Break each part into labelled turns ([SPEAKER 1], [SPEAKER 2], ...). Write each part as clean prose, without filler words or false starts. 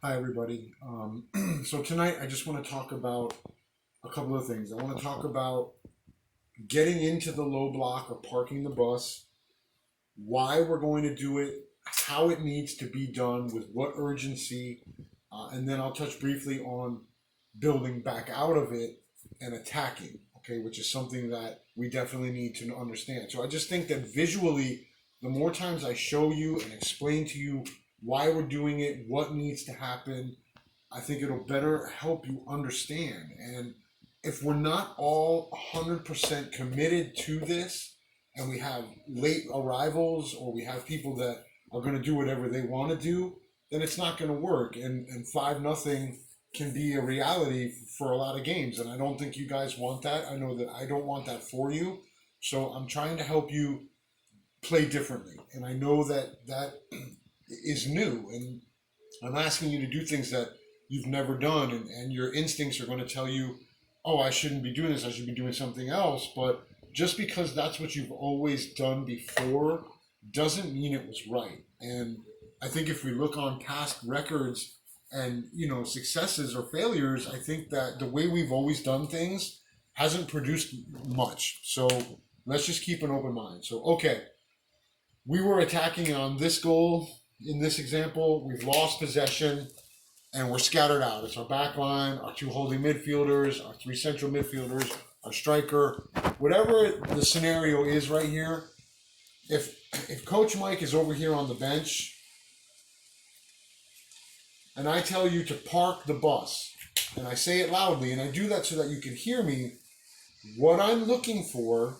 [SPEAKER 1] Hi, everybody. So tonight I just want to talk about a couple of things. I want to talk about getting into the low block or parking the bus, why we're going to do it, how it needs to be done, with what urgency, and then I'll touch briefly on building back out of it and attacking, okay, which is something that we definitely need to understand. So I just think that visually, the more times I show you and explain to you why we're doing it, what needs to happen, I think it'll better help you understand. And if we're not all 100% committed to this, and we have late arrivals or we have people that are going to do whatever they want to do, then it's not going to work. And 5-0 can be a reality for a lot of games. And I don't think you guys want that. I know that I don't want that for you. So I'm trying to help you play differently. And I know that that is new. And I'm asking you to do things that you've never done, and your instincts are going to tell you, oh, I shouldn't be doing this, I should be doing something else. But just because that's what you've always done before doesn't mean it was right. And I think if we look on past records and successes or failures, I think that the way we've always done things hasn't produced much. So let's just keep an open mind. So okay, we were attacking on this goal. In this example, we've lost possession and we're scattered out. It's our back line, our two holding midfielders, our three central midfielders, our striker, whatever the scenario is right here. If Coach Mike is over here on the bench and I tell you to park the bus, and I say it loudly, and I do that so that you can hear me, what I'm looking for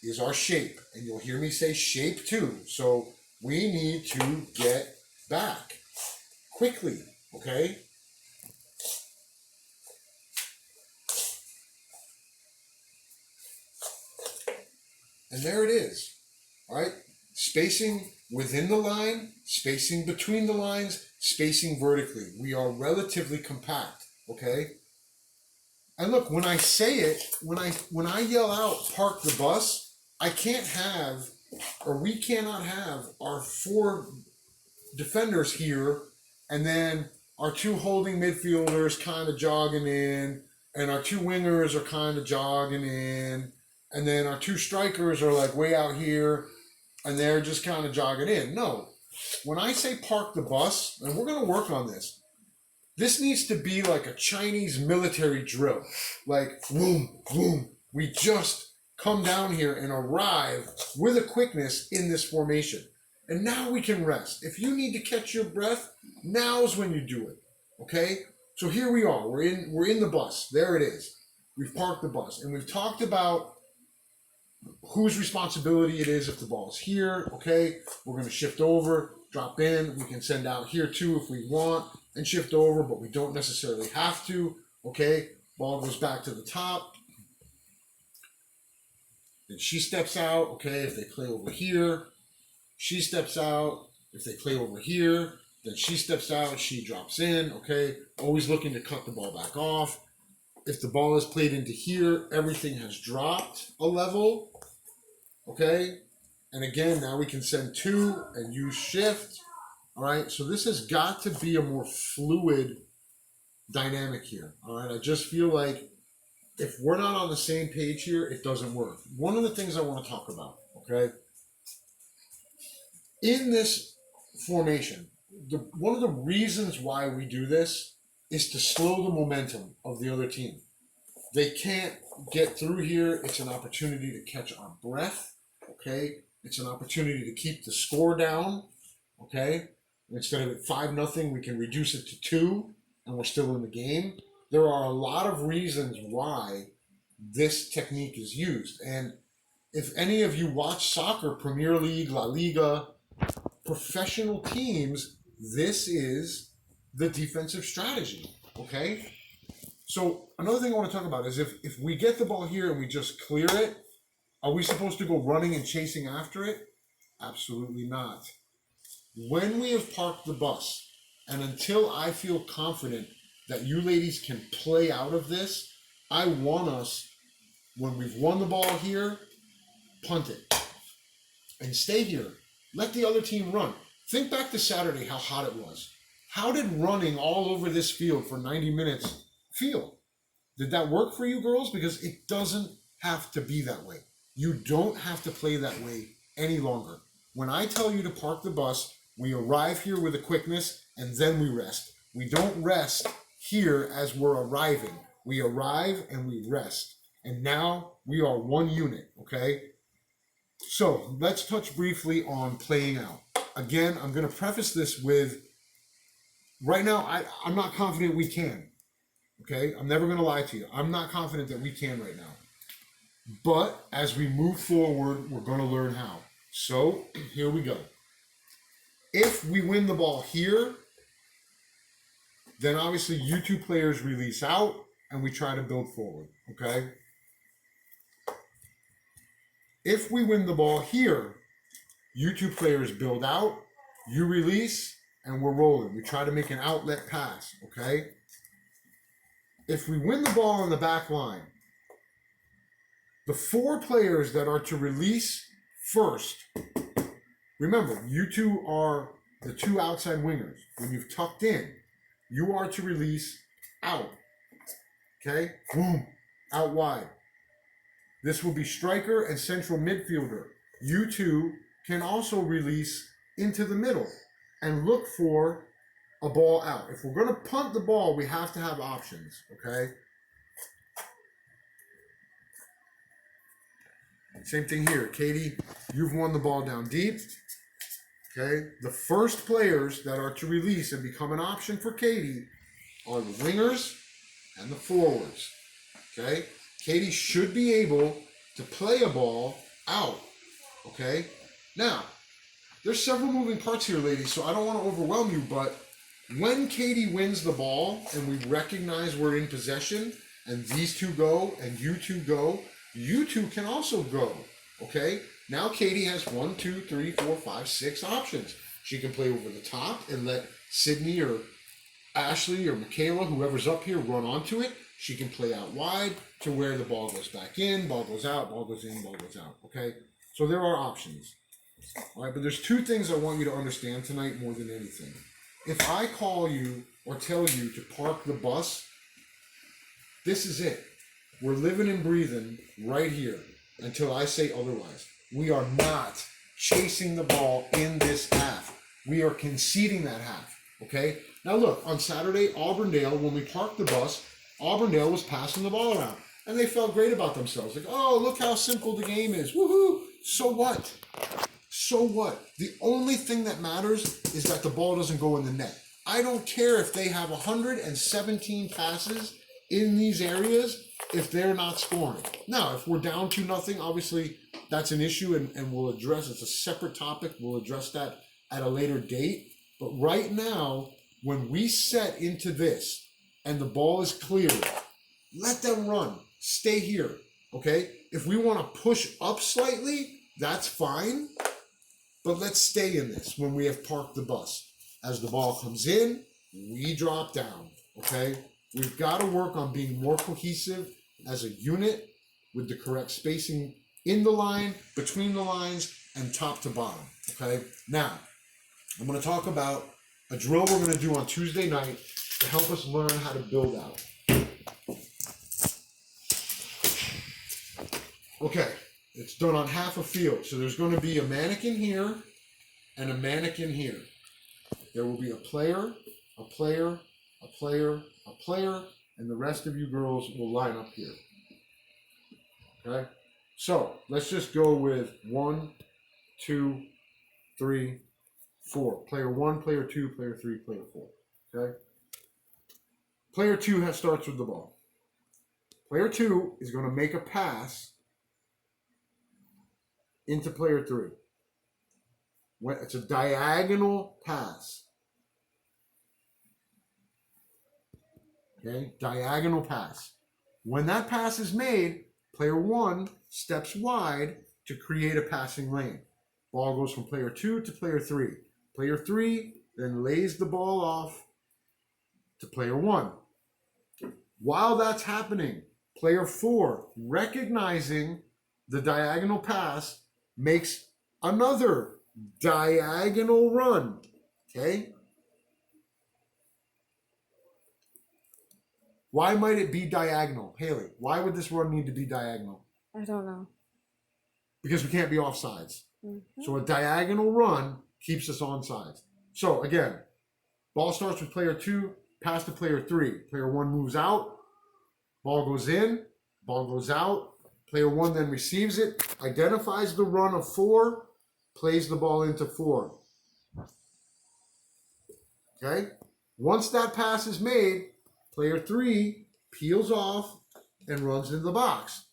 [SPEAKER 1] is our shape. And you'll hear me say shape too. So we need to get back quickly, okay? And there it is, all right? Spacing within the line, spacing between the lines, spacing vertically. We are relatively compact, okay? And look, when I say it, when I yell out park the bus, I can't have, or we cannot have, our four defenders here and then our two holding midfielders kind of jogging in, and our two wingers are kind of jogging in, and then our two strikers are like way out here and they're just kind of jogging in. No. When I say park the bus, and we're going to work on this needs to be like a Chinese military drill. Like, boom, boom. We just come down here and arrive with a quickness in this formation. And now we can rest. If you need to catch your breath, now's when you do it. Okay? So here we are. We're in the bus. There it is. We've parked the bus. And we've talked about whose responsibility it is if the ball's here. Okay? We're going to shift over, drop in. We can send out here too if we want and shift over, but we don't necessarily have to. Okay? Ball goes back to the top. Then she steps out. Okay? If they play over here, she steps out. If they play over here, then she steps out, she drops in, okay? Always looking to cut the ball back off. If the ball is played into here, everything has dropped a level, okay? And again, now we can send two and use shift, all right? So this has got to be a more fluid dynamic here, all right? I just feel like if we're not on the same page here, it doesn't work. One of the things I want to talk about, okay? In this formation, one of the reasons why we do this is to slow the momentum of the other team. They can't get through here. It's an opportunity to catch our breath, okay? It's an opportunity to keep the score down, okay? Instead of it 5-0, we can reduce it to 2, and we're still in the game. There are a lot of reasons why this technique is used. And if any of you watch soccer, Premier League, La Liga, professional teams, this is the defensive strategy, okay? So another thing I want to talk about is if we get the ball here and we just clear it, are we supposed to go running and chasing after it? Absolutely not. When we have parked the bus, and until I feel confident that you ladies can play out of this, I want us, when we've won the ball here, punt it and stay here. Let the other team run. Think back to Saturday, how hot it was. How did running all over this field for 90 minutes feel? Did that work for you girls? Because it doesn't have to be that way. You don't have to play that way any longer. When I tell you to park the bus, we arrive here with a quickness and then we rest. We don't rest here as we're arriving. We arrive and we rest. And now we are one unit, okay? So let's touch briefly on playing out. Again, I'm going to preface this with, right now, I'm not confident we can. Okay, I'm never going to lie to you. I'm not confident that we can right now. But as we move forward, we're going to learn how. So here we go. If we win the ball here, then obviously you two players release out and we try to build forward. Okay. If we win the ball here, you two players build out, you release, and we're rolling. We try to make an outlet pass. Okay. If we win the ball on the back line, the 4 players that are to release first, remember, you two are the 2 outside wingers. When you've tucked in, you are to release out. Okay? Boom. Out wide. This will be striker and central midfielder. You two can also release into the middle and look for a ball out. If we're going to punt the ball, we have to have options, okay? Same thing here. Katie, you've won the ball down deep, okay? The first players that are to release and become an option for Katie are the wingers and the forwards, okay? Katie should be able to play a ball out, okay? Now, there's several moving parts here, ladies, so I don't want to overwhelm you, but when Katie wins the ball and we recognize we're in possession and these two go and you two can also go, okay? Now Katie has 1, 2, 3, 4, 5, 6 options. She can play over the top and let Sydney or Ashley or Michaela, whoever's up here, run onto it. She can play out wide to where the ball goes back in, ball goes out, ball goes in, ball goes out, okay? So there are options. All right, but there's 2 things I want you to understand tonight more than anything. If I call you or tell you to park the bus, this is it. We're living and breathing right here until I say otherwise. We are not chasing the ball in this half. We are conceding that half, okay? Now look, on Saturday, Auburndale, when we parked the bus, Auburndale was passing the ball around. And they felt great about themselves. Like, oh, look how simple the game is. Woohoo! So what? So what? The only thing that matters is that the ball doesn't go in the net. I don't care if they have 117 passes in these areas if they're not scoring. Now, if we're down 2-0, obviously that's an issue and we'll address, it's a separate topic. We'll address that at a later date. But right now, when we set into this and the ball is cleared, let them run. Stay here, okay? If we want to push up slightly, that's fine. But let's stay in this when we have parked the bus. As the ball comes in, we drop down, okay? We've got to work on being more cohesive as a unit with the correct spacing in the line, between the lines, and top to bottom, okay? Now, I'm going to talk about a drill we're going to do on Tuesday night to help us learn how to build out. Okay. It's done on half a field. So there's going to be a mannequin here and a mannequin here. There will be a player, a player, a player, a player, and the rest of you girls will line up here. Okay? So let's just go with 1, 2, 3, 4. Player 1, player 2, player 3, player 4. Okay? Player 2 starts with the ball. Player 2 is going to make a pass into player 3. It's a diagonal pass. Okay, diagonal pass. When that pass is made, player 1 steps wide to create a passing lane. Ball goes from player 2 to player 3. Player 3 then lays the ball off to player 1. While that's happening, player 4, recognizing the diagonal pass, makes another diagonal run, okay? Why might it be diagonal? Haley, why would this run need to be diagonal?
[SPEAKER 2] I don't know.
[SPEAKER 1] Because we can't be off sides.
[SPEAKER 2] Mm-hmm.
[SPEAKER 1] So a diagonal run keeps us on sides. So again, ball starts with player 2, pass to player 3. Player 1 moves out, ball goes in, ball goes out. Player 1 then receives it, identifies the run of 4, plays the ball into 4. Okay? Once that pass is made, player 3 peels off and runs into the box.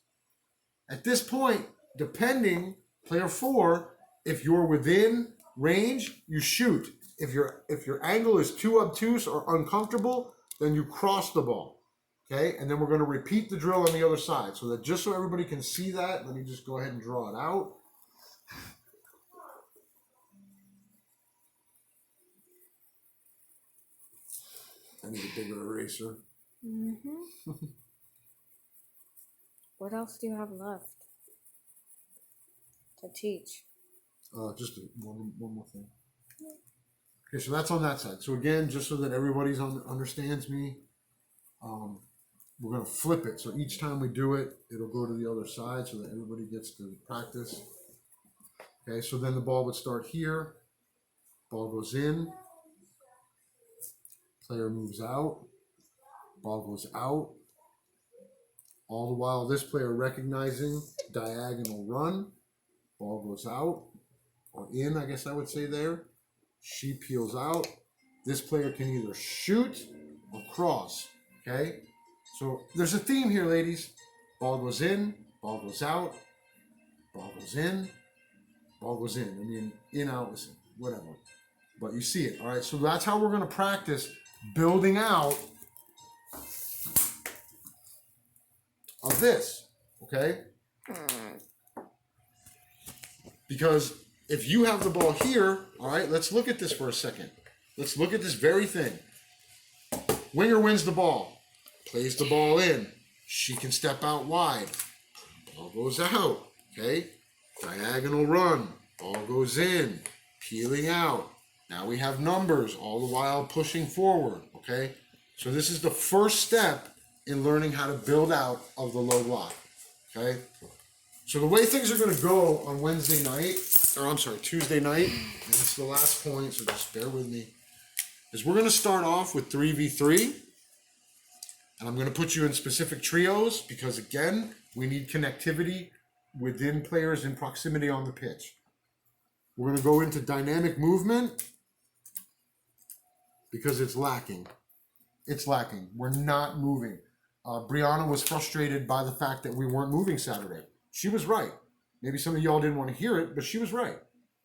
[SPEAKER 1] At this point, depending, player 4, if you're within range, you shoot. If your angle is too obtuse or uncomfortable, then you cross the ball. Okay? And then we're going to repeat the drill on the other side. So that just so everybody can see that, let me just go ahead and draw it out. I need a bigger eraser.
[SPEAKER 2] Mm-hmm. What else do you have left to teach?
[SPEAKER 1] Just one more thing. Okay, so that's on that side. So again, just so that everybody's understands me, we're going to flip it. So each time we do it, it'll go to the other side so that everybody gets to practice. Okay, so then the ball would start here. Ball goes in. Player moves out. Ball goes out. All the while, this player recognizing diagonal run. Ball goes out, or in, I guess I would say there. She peels out. This player can either shoot or cross, okay? So there's a theme here, ladies. Ball goes in, ball goes out, ball goes in, ball goes in. I mean, in, out, listen, whatever. But you see it, all right? So that's how we're going to practice building out of this, okay? Because if you have the ball here, all right, let's look at this for a second. Let's look at this very thing. Winger wins the ball, plays the ball in. She can step out wide. Ball goes out, okay? Diagonal run. Ball goes in, peeling out. Now we have numbers, all the while pushing forward, okay? So this is the first step in learning how to build out of the low block, okay? So the way things are going to go on Tuesday night, and it's the last point, so just bear with me, is we're going to start off with 3v3, and I'm going to put you in specific trios because, again, we need connectivity within players in proximity on the pitch. We're going to go into dynamic movement because it's lacking. It's lacking. We're not moving. Brianna was frustrated by the fact that we weren't moving Saturday. She was right. Maybe some of y'all didn't want to hear it, but she was right.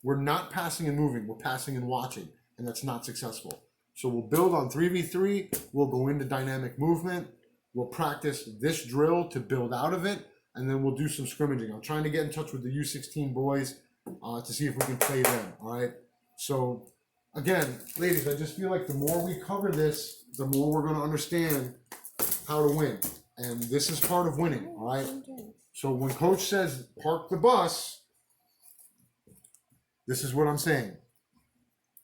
[SPEAKER 1] We're not passing and moving. We're passing and watching, and that's not successful. So we'll build on 3v3. We'll go into dynamic movement. We'll practice this drill to build out of it, and then we'll do some scrimmaging. I'm trying to get in touch with the U16 boys to see if we can play them, all right? So, again, ladies, I just feel like the more we cover this, the more we're going to understand how to win. And this is part of winning, all right? So when coach says park the bus, this is what I'm saying.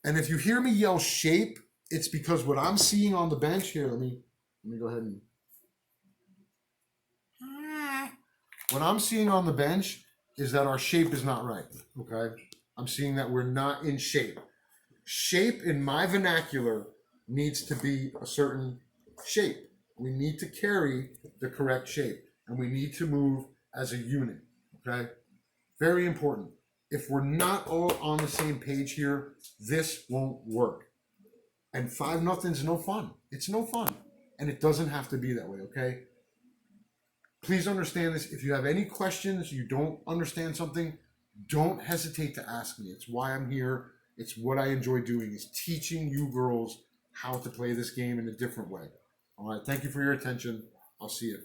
[SPEAKER 1] And if you hear me yell shape, it's because what I'm seeing on the bench here, let me go ahead and what I'm seeing on the bench is that our shape is not right, okay? I'm seeing that we're not in shape. Shape in my vernacular needs to be a certain shape. We need to carry the correct shape, and we need to move as a unit, okay? Very important. If we're not all on the same page here, this won't work. And 5-0 is no fun. It's no fun. And it doesn't have to be that way, okay? Please understand this. If you have any questions, you don't understand something, don't hesitate to ask me. It's why I'm here. It's what I enjoy doing, is teaching you girls how to play this game in a different way. All right, thank you for your attention. I'll see you.